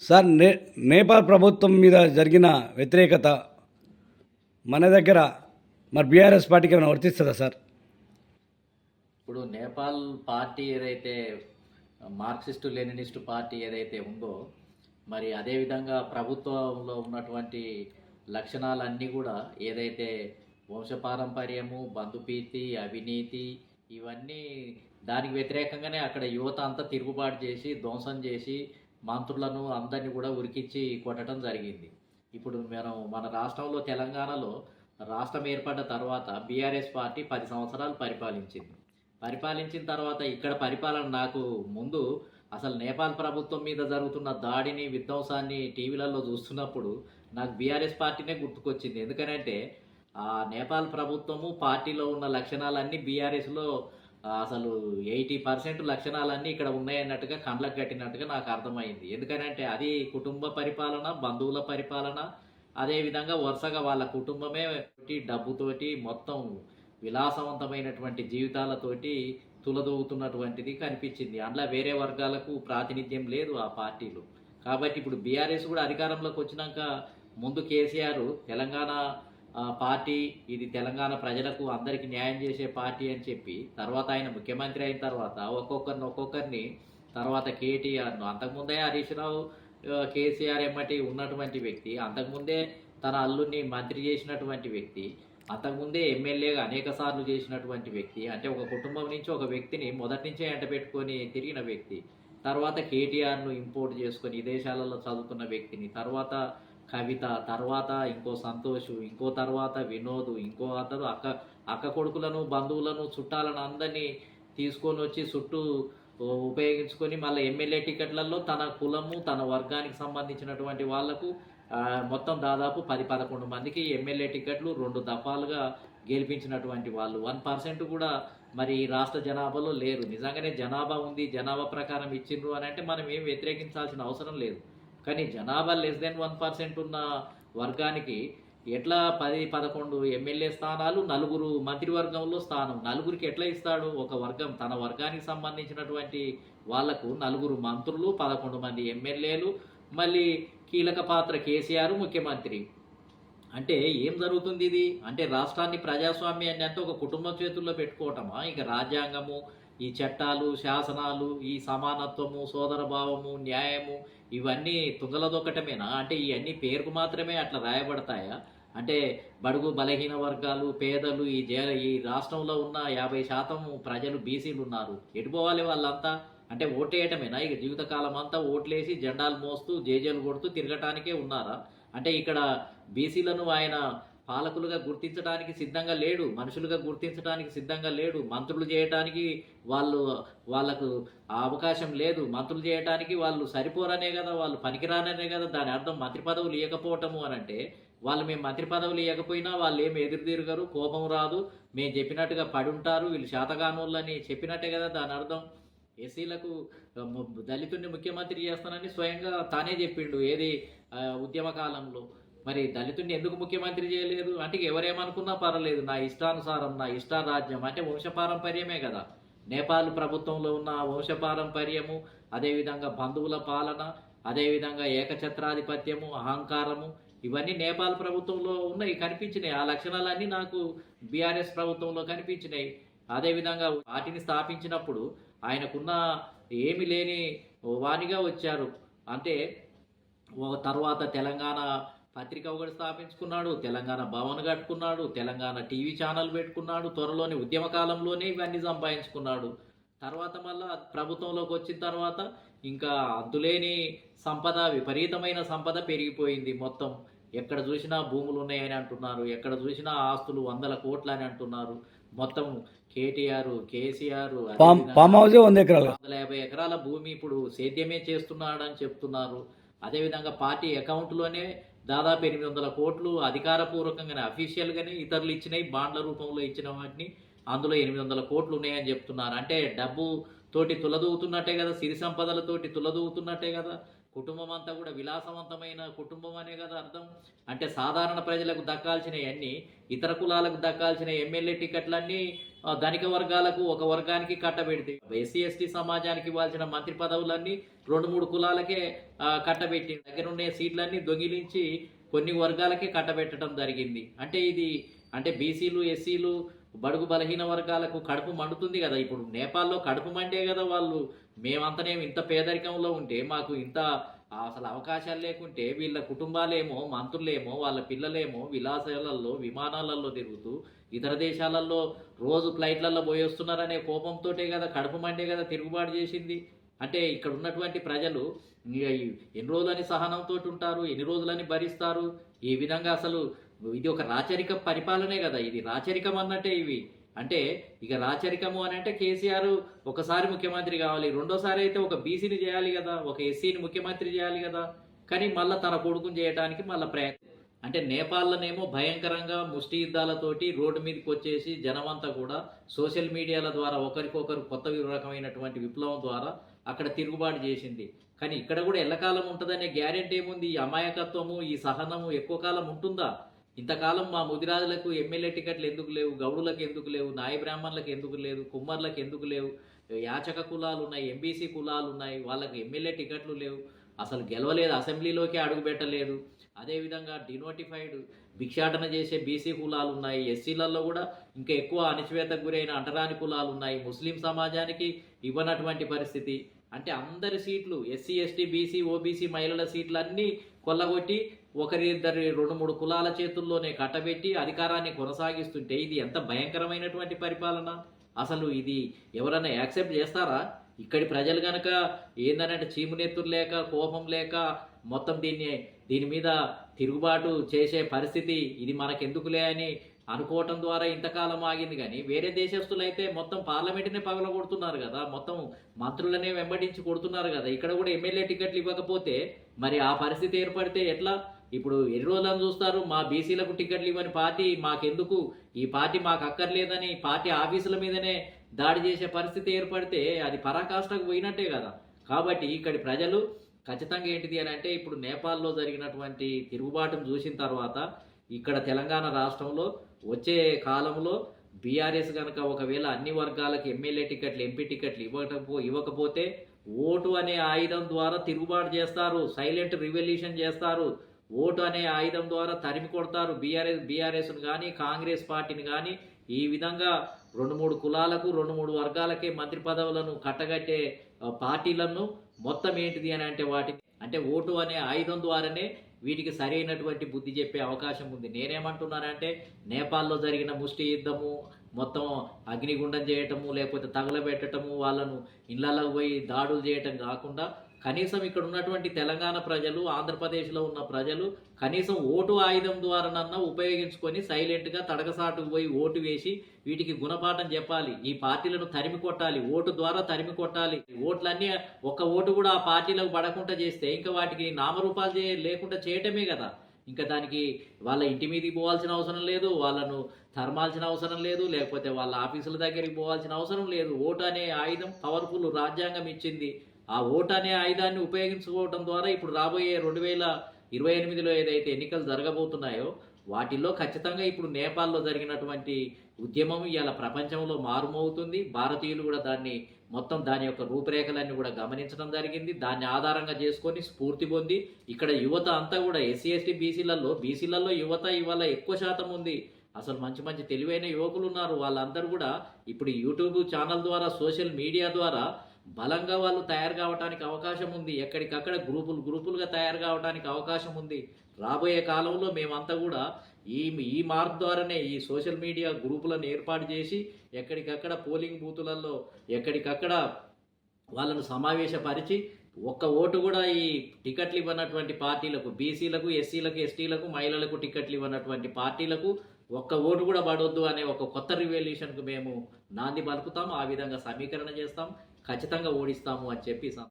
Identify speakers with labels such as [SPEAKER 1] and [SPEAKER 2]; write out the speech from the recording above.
[SPEAKER 1] Sir Nepal ప్రభుత్వం మీద జరిగిన వ్యతిరేకత మన దగ్గర మరి బీఆర్ఎస్ పార్టీకి ఏమైనా వర్తిస్తుందా సార్?
[SPEAKER 2] ఇప్పుడు నేపాల్ పార్టీ ఏదైతే మార్క్సిస్టు లెనినిస్టు పార్టీ ఏదైతే ఉందో, మరి అదేవిధంగా ప్రభుత్వంలో ఉన్నటువంటి లక్షణాలన్నీ కూడా ఏదైతే వంశపారంపర్యము, బంధుప్రీతి, అవినీతి, ఇవన్నీ దానికి వ్యతిరేకంగానే అక్కడ యువత అంతా తిరుగుబాటు చేసి ధ్వంసం చేసి మంత్రులను అందరినీ కూడా ఉరికించి కొట్టడం జరిగింది. ఇప్పుడు మన రాష్ట్రంలో తెలంగాణలో రాష్ట్రం ఏర్పడ్డ తర్వాత బీఆర్ఎస్ పార్టీ 10 సంవత్సరాలు పరిపాలించింది. పరిపాలించిన తర్వాత ఇక్కడ పరిపాలన నాకు ముందు అసలు నేపాల్ ప్రభుత్వం మీద జరుగుతున్న దాడిని, విధ్వంసాన్ని టీవీలలో చూస్తున్నప్పుడు నాకు బీఆర్ఎస్ పార్టీనే గుర్తుకొచ్చింది. ఎందుకనంటే ఆ నేపాల్ ప్రభుత్వము పార్టీలో ఉన్న లక్షణాలన్నీ బీఆర్ఎస్లో అసలు 80% లక్షణాలన్నీ ఇక్కడ ఉన్నాయన్నట్టుగా కండ్లకు కట్టినట్టుగా నాకు అర్థమైంది. ఎందుకనంటే అది కుటుంబ పరిపాలన, బంధువుల పరిపాలన, అదేవిధంగా వరుసగా వాళ్ళ కుటుంబమే డబ్బుతోటి మొత్తం విలాసవంతమైనటువంటి జీవితాలతోటి తులదూగుతున్నటువంటిది కనిపించింది. అందులో వేరే వర్గాలకు ప్రాతినిధ్యం లేదు ఆ పార్టీలో. కాబట్టి ఇప్పుడు బీఆర్ఎస్ కూడా అధికారంలోకి వచ్చినాక ముందు కేసీఆర్ తెలంగాణ పార్టీ, ఇది తెలంగాణ ప్రజలకు అందరికీ న్యాయం చేసే పార్టీ అని చెప్పి, తర్వాత ఆయన ముఖ్యమంత్రి అయిన తర్వాత ఒక్కొక్కరిని తర్వాత కేటీఆర్ను, అంతకుముందే హరీష్ రావు కేసీఆర్ ఎమ్మటి ఉన్నటువంటి వ్యక్తి, అంతకుముందే తన అల్లుడిని మంత్రి చేసినటువంటి వ్యక్తి, అంతకుముందే ఎమ్మెల్యేగా అనేక సార్లు చేసినటువంటి వ్యక్తి, అంటే ఒక కుటుంబం నుంచి ఒక వ్యక్తిని మొదటి నుంచే ఎంట పెట్టుకొని తిరిగిన వ్యక్తి, తర్వాత కేటీఆర్ను ఇంపోర్ట్ చేసుకొని విదేశాలలో చదువుకున్న వ్యక్తిని, తర్వాత కవిత, తర్వాత ఇంకో సంతోష్, ఇంకో తర్వాత వినోద్, ఇంకో అతడు అక్క కొడుకులను, బంధువులను, చుట్టాలను అందరినీ తీసుకొని వచ్చి చుట్టూ ఉపయోగించుకొని మళ్ళీ ఎమ్మెల్యే టికెట్లలో తన కులము, తన వర్గానికి సంబంధించినటువంటి వాళ్లకు మొత్తం దాదాపు 10-11 మందికి ఎమ్మెల్యే టికెట్లు 2 దఫాలుగా గెలిపించినటువంటి వాళ్ళు 1% కూడా మరి రాష్ట్ర జనాభాలో లేరు. నిజంగానే జనాభా ఉంది, జనాభా ప్రకారం ఇచ్చిండ్రు అని అంటే మనం ఏం వ్యతిరేకించాల్సిన అవసరం లేదు. కానీ జనాభా <1% ఉన్న వర్గానికి ఎట్లా 10-11 ఎమ్మెల్యే స్థానాలు, 4 మంత్రివర్గంలో స్థానం, నలుగురికి ఎట్లా ఇస్తాడు? ఒక వర్గం తన వర్గానికి సంబంధించినటువంటి వాళ్లకు 4 మంత్రులు, 11 మంది ఎమ్మెల్యేలు, మళ్ళీ కీలక పాత్ర కేసీఆర్ ముఖ్యమంత్రి. అంటే ఏం జరుగుతుంది ఇది? అంటే రాష్ట్రాన్ని, ప్రజాస్వామ్యాన్ని అంతా ఒక కుటుంబం చేతుల్లో పెట్టుకోవటమా? ఇక రాజ్యాంగము, ఈ చట్టాలు, శాసనాలు, ఈ సమానత్వము, సోదరభావము, న్యాయము, ఇవన్నీ తుంగలదొక్కటమేనా? అంటే ఇవన్నీ పేరుకు మాత్రమే అట్లా రాయబడతాయా? అంటే బడుగు బలహీన వర్గాలు, పేదలు, ఈ రాష్ట్రంలో ఉన్న 50% ప్రజలు బీసీలు ఉన్నారు. ఎటుపోవాలి వాళ్ళంతా? అంటే ఓటేయటమేనా? ఇక జీవితకాలం అంతా ఓట్లేసి జెండాలు మోస్తూ జేజేలు కొడుతూ తిరగటానికే ఉన్నారా? అంటే ఇక్కడ బీసీలను ఆయన పాలకులుగా గుర్తించడానికి సిద్ధంగా లేడు, మనుషులుగా గుర్తించడానికి సిద్ధంగా లేడు, మంత్రులు చేయటానికి వాళ్ళకు ఆ అవకాశం లేదు, మంత్రులు చేయటానికి వాళ్ళు సరిపోరనే కదా, వాళ్ళు పనికిరాననే కదా దాని అర్థం. మంత్రి పదవులు ఇవ్వకపోవటము అని అంటే వాళ్ళు మేము మంత్రి పదవులు ఇవ్వకపోయినా వాళ్ళు ఏమి ఎదురుదిరగరు, కోపం రాదు, మేము చెప్పినట్టుగా పడి ఉంటారు, వీళ్ళు శాతగానోళ్ళని చెప్పినట్టే కదా దాని అర్థం. ఎస్సీలకు దళితుడిని ముఖ్యమంత్రి చేస్తానని స్వయంగా తానే చెప్పిండు ఏది ఉద్యమ కాలంలో. మరి దళితుడిని ఎందుకు ముఖ్యమంత్రి చేయలేదు అంటే ఎవరేమనుకున్నా పర్వాలేదు, నా ఇష్టానుసారం, నా ఇష్టారాజ్యం, అంటే వంశపారంపర్యమే కదా. నేపాల్ ప్రభుత్వంలో ఉన్న వంశపారంపర్యము, అదేవిధంగా బంధువుల పాలన, అదేవిధంగా ఏకఛత్రాధిపత్యము, అహంకారము, ఇవన్నీ నేపాల్ ప్రభుత్వంలో ఉన్నాయి, కనిపించినాయి. ఆ లక్షణాలన్నీ నాకు బీఆర్ఎస్ ప్రభుత్వంలో కనిపించినాయి. అదేవిధంగా వాటిని స్థాపించినప్పుడు ఆయనకున్న ఏమి లేని వానిగా వచ్చారు. అంటే తర్వాత తెలంగాణ పత్రిక ఒకటి స్థాపించుకున్నాడు, తెలంగాణ భవన్ కట్టుకున్నాడు, తెలంగాణ టీవీ ఛానల్ పెట్టుకున్నాడు, త్వరలోనే ఉద్యమ కాలంలోనే ఇవన్నీ సంపాదించుకున్నాడు. తర్వాత మళ్ళా ప్రభుత్వంలోకి వచ్చిన తర్వాత ఇంకా అంతులేని సంపద, విపరీతమైన సంపద పెరిగిపోయింది. మొత్తం ఎక్కడ చూసినా భూములు ఉన్నాయని అంటున్నారు, ఎక్కడ చూసినా ఆస్తులు 100 కోట్లు అని అంటున్నారు. మొత్తం కేటీఆర్, కేసీఆర్ 150 ఎకరాల భూమి ఇప్పుడు సేద్యమే చేస్తున్నాడని చెప్తున్నారు. అదేవిధంగా పార్టీ అకౌంట్లోనే దాదాపు 800 కోట్లు అధికారపూర్వకంగానే, అఫీషియల్గానే ఇతరులు ఇచ్చినాయి, బాండ్ల రూపంలో ఇచ్చిన వాటిని, అందులో 800 కోట్లు ఉన్నాయని చెప్తున్నారు. అంటే డబ్బు తోటి తులదూగుతున్నట్టే కదా, సిరి సంపదలతోటి తులదూగుతున్నట్టే కదా. కుటుంబం అంతా కూడా విలాసవంతమైన కుటుంబం అనే కదా అర్థం. అంటే సాధారణ ప్రజలకు దక్కాల్సినవన్నీ ఇతర కులాలకు దక్కాల్సిన ఎమ్మెల్యే టికెట్లన్నీ ధనిక వర్గాలకు ఒక వర్గానికి కట్టబెడితే, ఎస్సీ ఎస్టీ సమాజానికి ఇవ్వాల్సిన మంత్రి పదవులన్నీ 2-3 కులాలకే కట్టబెట్టి దగ్గరుండే సీట్లన్నీ దొంగిలించి కొన్ని వర్గాలకే కట్టబెట్టడం జరిగింది. అంటే ఇది అంటే బీసీలు ఎస్సీలు బడుగు బలహీన వర్గాలకు కడుపు మండుతుంది కదా. ఇప్పుడు నేపాల్లో కడుపు మండే కదా వాళ్ళు. మేమంతనేమి ఇంత పేదరికంలో ఉంటే మాకు ఇంత అసలు అవకాశాలు లేకుంటే వీళ్ళ కుటుంబాలేమో మంత్రులేమో వాళ్ళ పిల్లలేమో విలాసాలలో విమానాలలో తిరుగుతూ ఇతర దేశాలలో రోజు ఫ్లైట్లలో పోయి వస్తున్నారనే కోపంతోటే కదా కడుపు మండే కదా తిరుగుబాటు చేసింది. అంటే ఇక్కడ ఉన్నటువంటి ప్రజలు ఎన్ని రోజులని సహనంతో ఉంటారు, ఎన్ని రోజులని భరిస్తారు? ఈ విధంగా అసలు ఇది ఒక రాచరిక పరిపాలనే కదా. ఇది రాచరికం అన్నట్టే ఇవి. అంటే ఇక రాచరికము అని అంటే కేసీఆర్ ఒకసారి ముఖ్యమంత్రి కావాలి, రెండోసారి అయితే ఒక బీసీని చేయాలి కదా, ఒక ఎస్సీని ముఖ్యమంత్రి చేయాలి కదా. కానీ మళ్ళీ తన కొడుకుని చేయడానికి మళ్ళీ ప్రయత్నం. అంటే నేపాల్లోనేమో భయంకరంగా ముష్టి యుద్ధాలతోటి రోడ్డు మీదకి వచ్చేసి జనమంతా కూడా సోషల్ మీడియాల ద్వారా ఒకరికొకరు కొత్త రకమైనటువంటి విప్లవం ద్వారా అక్కడ తిరుగుబాటు చేసింది. కానీ ఇక్కడ కూడా ఎల్లకాలం ఉంటుందనే గ్యారెంటీ ఏముంది? ఈ అమాయకత్వము ఈ సహనము ఎక్కువ కాలం ఉంటుందా? ఇంతకాలం మా ముదిరాజులకు ఎమ్మెల్యే టికెట్లు ఎందుకు లేవు, గౌడులకు ఎందుకు లేవు, నాయ బ్రాహ్మణులకు ఎందుకు లేవు, కుమ్మర్లకు ఎందుకు లేవు, యాచక కులాలు ఉన్నాయి, ఎంబీసీ కులాలు ఉన్నాయి, వాళ్ళకి ఎమ్మెల్యే టికెట్లు లేవు, అసలు గెలవలేదు, అసెంబ్లీలోకి అడుగు పెట్టలేదు. అదేవిధంగా డినోటిఫైడ్ భిక్షాటన చేసే బీసీ కులాలు ఉన్నాయి, ఎస్సీలలో కూడా ఇంకా ఎక్కువ అణచివేతకు గురైన అంటరాని కులాలు ఉన్నాయి, ముస్లిం సమాజానికి ఇవ్వనటువంటి పరిస్థితి. అంటే అందరి సీట్లు ఎస్సీ ఎస్టీ బీసీ ఓబీసీ మహిళల సీట్లు అన్నీ కొల్లగొట్టి ఒకరిద్దరి 2-3 కులాల చేతుల్లోనే కట్టబెట్టి అధికారాన్ని కొనసాగిస్తుంటే ఇది ఎంత భయంకరమైనటువంటి పరిపాలన! అసలు ఇది ఎవరైనా యాక్సెప్ట్ చేస్తారా? ఇక్కడి ప్రజలు కనుక ఏందనంటే చీమునెత్తులు లేక కోపం లేక మొత్తం దీని మీద తిరుగుబాటు చేసే పరిస్థితి ఇది మనకెందుకులే అని అనుకోవటం ద్వారా ఇంతకాలం ఆగింది. కానీ వేరే దేశస్తులు అయితే మొత్తం పార్లమెంట్నే పగలగొడుతున్నారు కదా, మొత్తం మంత్రులనే వెంబడించి కొడుతున్నారు కదా. ఇక్కడ కూడా ఎమ్మెల్యే టికెట్లు ఇవ్వకపోతే మరి ఆ పరిస్థితి ఏర్పడితే ఎట్లా? ఇప్పుడు ఎన్ని రోజులను చూస్తారు? మా బీసీలకు టికెట్లు ఇవ్వని పార్టీ మాకెందుకు, ఈ పార్టీ మాకు అక్కర్లేదని పార్టీ ఆఫీసుల మీదనే దాడి చేసే పరిస్థితి ఏర్పడితే అది పరాకాష్ఠకు పోయినట్టే కదా. కాబట్టి ఇక్కడి ప్రజలు ఖచ్చితంగా ఏంటిది అని అంటే ఇప్పుడు నేపాల్లో జరిగినటువంటి తిరుగుబాటును చూసిన తర్వాత ఇక్కడ తెలంగాణ రాష్ట్రంలో వచ్చే కాలంలో బీఆర్ఎస్ కనుక ఒకవేళ అన్ని వర్గాలకు ఎమ్మెల్యే టికెట్లు ఎంపీ టికెట్లు ఇవ్వకపోతే ఓటు అనే ఆయుధం ద్వారా తిరుగుబాటు చేస్తారు, సైలెంట్ రివల్యూషన్ చేస్తారు. ఓటు అనే ఆయుధం ద్వారా తరిమి కొడతారు బీఆర్ఎస్ను కానీ కాంగ్రెస్ పార్టీని కానీ. ఈ విధంగా 2-3 కులాలకు 2-3 వర్గాలకే మంత్రి పదవులను కట్టగట్టే పార్టీలను మొత్తం ఏంటిది అని అంటే వాటిని అంటే ఓటు అనే ఆయుధం ద్వారానే వీటికి సరైనటువంటి బుద్ధి చెప్పే అవకాశం ఉంది. నేనేమంటున్నానంటే నేపాల్లో జరిగిన ముష్టి యుద్ధము మొత్తం అగ్నిగుండం చేయటము లేకపోతే తగలబెట్టడము వాళ్ళను ఇళ్లలో పోయి దాడులు చేయటం కాకుండా కనీసం ఇక్కడ ఉన్నటువంటి తెలంగాణ ప్రజలు ఆంధ్రప్రదేశ్లో ఉన్న ప్రజలు కనీసం ఓటు ఆయుధం ద్వారానన్నా ఉపయోగించుకొని సైలెంట్గా తడకసాటుకు పోయి ఓటు వేసి వీటికి గుణపాఠం చెప్పాలి, ఈ పార్టీలను తరిమి కొట్టాలి, ఓటు ద్వారా తరిమి కొట్టాలి. ఓట్లన్నీ ఒక్క ఓటు కూడా ఆ పార్టీలకు పడకుండా చేస్తే ఇంకా వాటికి నామరూపాలు లేకుండా చేయటమే కదా. ఇంకా దానికి వాళ్ళ ఇంటి మీదకి పోవాల్సిన అవసరం లేదు, వాళ్ళను తరమాల్సిన అవసరం లేదు, లేకపోతే వాళ్ళ ఆఫీసుల దగ్గరికి పోవాల్సిన అవసరం లేదు. ఓటు అనే ఆయుధం పవర్ఫుల్, రాజ్యాంగం ఇచ్చింది. ఆ ఓటు అనే ఆయుధాన్ని ఉపయోగించుకోవడం ద్వారా ఇప్పుడు రాబోయే 2028లో ఏదైతే ఎన్నికలు జరగబోతున్నాయో వాటిల్లో ఖచ్చితంగా ఇప్పుడు నేపాల్లో జరిగినటువంటి ఉద్యమం ఇవాళ ప్రపంచంలో మారుమవుతుంది. భారతీయులు కూడా దాని యొక్క రూపురేఖలన్నీ కూడా గమనించడం జరిగింది. దాన్ని ఆధారంగా చేసుకొని స్ఫూర్తి పొంది ఇక్కడ యువత అంతా కూడా ఎస్సీ ఎస్టీ బీసీలలో యువత ఇవాళ ఎక్కువ శాతం ఉంది. అసలు మంచి మంచి తెలివైన యువకులు ఉన్నారు. వాళ్ళందరూ కూడా ఇప్పుడు యూట్యూబ్ ఛానల్ ద్వారా సోషల్ మీడియా ద్వారా బలంగా వాళ్ళు తయారు కావడానికి అవకాశం ఉంది. ఎక్కడికక్కడ గ్రూపులుగా తయారు కావడానికి అవకాశం ఉంది. రాబోయే కాలంలో మేమంతా కూడా ఈ మార్క్ ద్వారానే ఈ సోషల్ మీడియా గ్రూపులను ఏర్పాటు చేసి ఎక్కడికక్కడ పోలింగ్ బూతులలో ఎక్కడికక్కడ వాళ్ళను సమావేశపరిచి ఒక్క ఓటు కూడా ఈ టికెట్లు ఇవ్వనటువంటి పార్టీలకు బీసీలకు ఎస్సీలకు ఎస్టీలకు మహిళలకు టికెట్లు ఇవ్వనటువంటి పార్టీలకు ఒక్క ఓటు కూడా పడొద్దు అనే ఒక కొత్త రివల్యూషన్కు మేము నాంది పలుకుతాం. ఆ విధంగా సమీకరణ చేస్తాం, ఖచ్చితంగా ఓడిస్తాము అని చెప్పి